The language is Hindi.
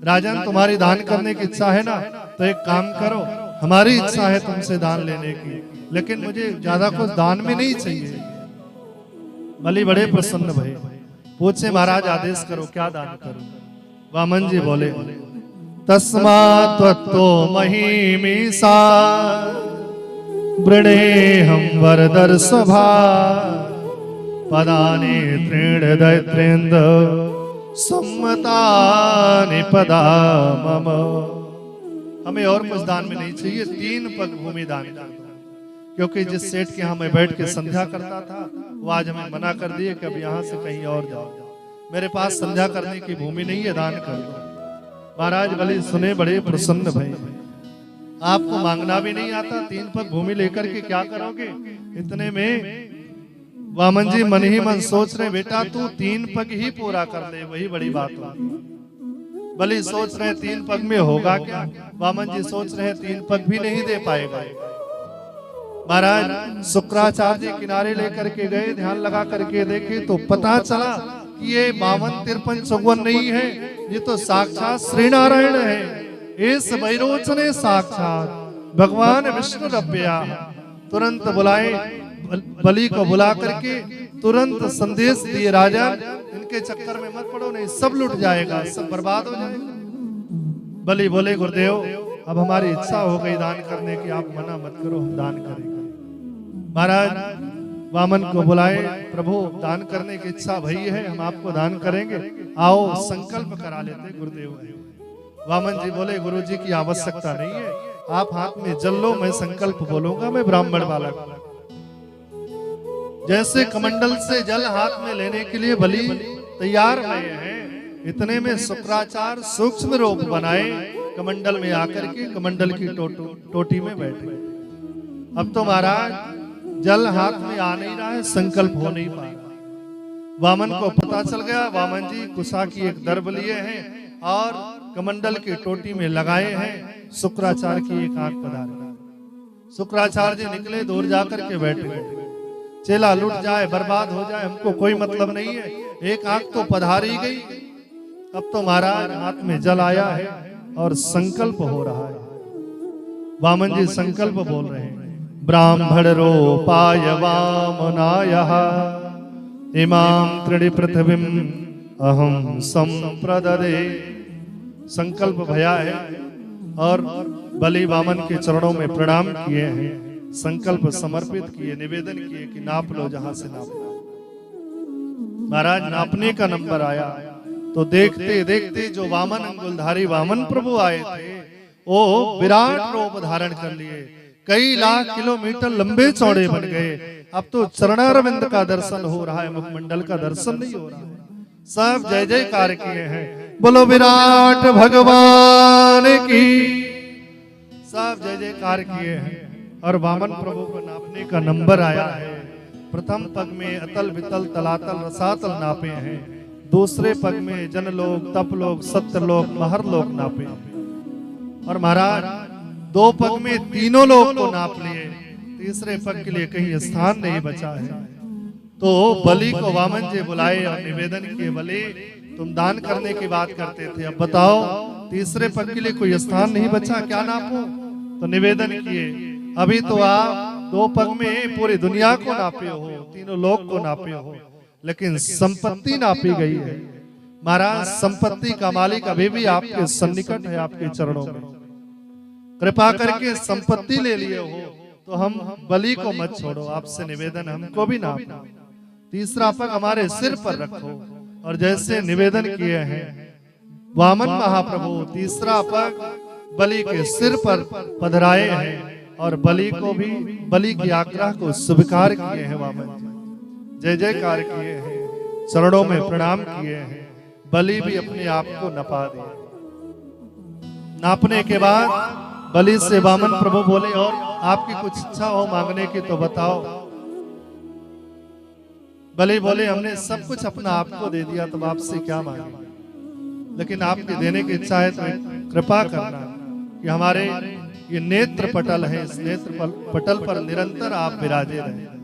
राजन तुम्हारी दान करने की इच्छा है ना, तो एक काम करो, हमारी इच्छा है तुमसे दान लेने की, लेकिन मुझे ज्यादा कुछ दान में नहीं चाहिए। बलि बड़े प्रसन्न भये, पूछे महाराज आदेश करो क्या दान करूं। वामन जी बोले तस्मात् त्वत्तो महीमीसा वृणे हम वरदर सभा पदानि तृण दैत्रेन्द्र सम्मतानि पदा मम। हमें और कुछ दान में नहीं चाहिए, 3 पग भूमि दान कर दो। क्योंकि जिस सेठ के यहाँ मैं बैठ के संध्या करता था वो आज हमें मना कर दिए कि अब यहाँ से कहीं और जाओ, मेरे पास संध्या करने की भूमि नहीं है, दान कर दो। महाराज बलि सुने बड़े प्रसन्न भये, आपको मांगना भी नहीं आता, 3 पग भूमि लेकर के क्या करोगे। इतने में वामन जी मन ही मन सोच रहे बेटा तू 3 पग ही पूरा कर ले, वही बड़ी बात होगी। बलि सोच रहे 3 पग में होगा क्या, वामन जी सोच रहे 3 पग भी नहीं दे पाएगा। महाराज शुक्राचार्य जी किनारे लेकर के गए, ध्यान लगा करके देखे तो पता चला कि ये 52, 53, 54 नहीं है, ये तो साक्षात श्री नारायण है। इस वैरोचने साक्षात भगवान विष्णु रब्या तुरंत बुलाए, बलि को बुला करके तुरंत संदेश दिए, राजा इनके चक्कर में मत पड़ो, नहीं सब लुट जाएगा, सब बर्बाद हो जाएगा। बलि बोले गुरुदेव अब हमारी इच्छा हो गई दान करने की, आप मना मत करो, हम दान करेंगे। महाराज वामन को बुलाए, प्रभु दान करने की इच्छा भई है, हम आपको दान करेंगे, आओ संकल्प करा लेते गुरुदेव। वामन जी बोले गुरु जी की आवश्यकता नहीं है, आप हाथ में जल लो, मैं संकल्प बोलूंगा, मैं ब्राह्मण बालक। जैसे कमंडल से जल हाथ में लेने के लिए बलि तैयार हुए हैं, इतने में शुक्राचार्य सूक्ष्म रूप बनाए, कमंडल में आकर के कमंडल की टोटी में बैठे। अब तो महाराज जल हाथ में आ नहीं रहा है, संकल्प हो नहीं पा रहा। वामन को पता चल गया, वामन जी कुशा की एक दर्भ लिए हैं और कमंडल की टोटी में लगाए हैं, शुक्राचार्य की एक आंख पधारी। शुक्राचार्य जी निकले, दूर जाकर के बैठ गए, चेला लुट जाए बर्बाद हो जाए हमको कोई मतलब नहीं है, एक आंख तो पधारी गई। अब तो महाराज हाथ में जल आया है और संकल्प हो रहा है। वामन जी संकल्प बोल रहे हैं, ब्राह्मण रूपाय वामनायः इमां त्रिणि पृथ्वीं अहं संप्रददे। संकल्प भया है और बलि वामन के चरणों में प्रणाम किए हैं, संकल्प समर्पित किए, निवेदन किए कि नाप लो जहां से नाप लो। महाराज नापने का नंबर आया तो देखते देखते जो वामन अंगुलधारी वामन प्रभु आए थे वो विराट रूप धारण कर लिए, कई लाख किलोमीटर लंबे चौड़े बन गए। अब तो चरणारविंद का दर्शन हो रहा है, मुखमंडल का दर्शन नहीं हो रहा है। सब जय जयकार किए हैं, बोलो विराट भगवान की, सब जय जयकार किए हैं। और वामन प्रभु को नापने का नंबर आया है। प्रथम पग में अतल वितल तलातल रसातल नापे हैं, दूसरे पग में जनलोक तपलोक सत्यलोक महरलोक नापे, और महाराज 2 पग में तीनों लोक को नाप लिए, तीसरे पग के लिए कहीं स्थान नहीं बचा है। तो बलि को वामन जी बुलाए और निवेदन किए, बलि तुम दान करने की बात करते थे, अब बताओ तीसरे पग के लिए कोई स्थान नहीं बचा, क्या नापो। तो निवेदन किए, अभी तो आप 2 पग में पूरी दुनिया को नापे हो, तीनों लोक को नापे हो, लेकिन संपत्ति नापी गई है। महाराज संपत्ति का मालिक अभी भी आपके सन्निकट है, आपके चरणों में, कृपा करके संपत्ति ले लिए हो तो हम बलि को मत छोड़ो, आपसे निवेदन हमको भी नापो, तीसरा पग हमारे सिर पर रखो। और जैसे निवेदन किए हैं वामन महाप्रभु, तीसरा पग बलि के सिर पर पधराए हैं और बलि को भी, बलि की आज्ञा को स्वीकार किए हैं। वामन जय जयकार किए हैं, चरणों में प्रणाम किए हैं। बलि भी अपने आप को नपा दिया। नापने के बाद बलि से वामन प्रभु बोले, और आपकी कुछ इच्छा हो मांगने की तो बताओ। बलि बोले, हमने सब कुछ अपना आपको दे दिया, तो आपसे क्या मांगे, लेकिन आपकी देने की इच्छा है तो कृपा करना कि हमारे ये नेत्र पटल है, इस नेत्र पटल पर निरंतर आप विराजे रहे।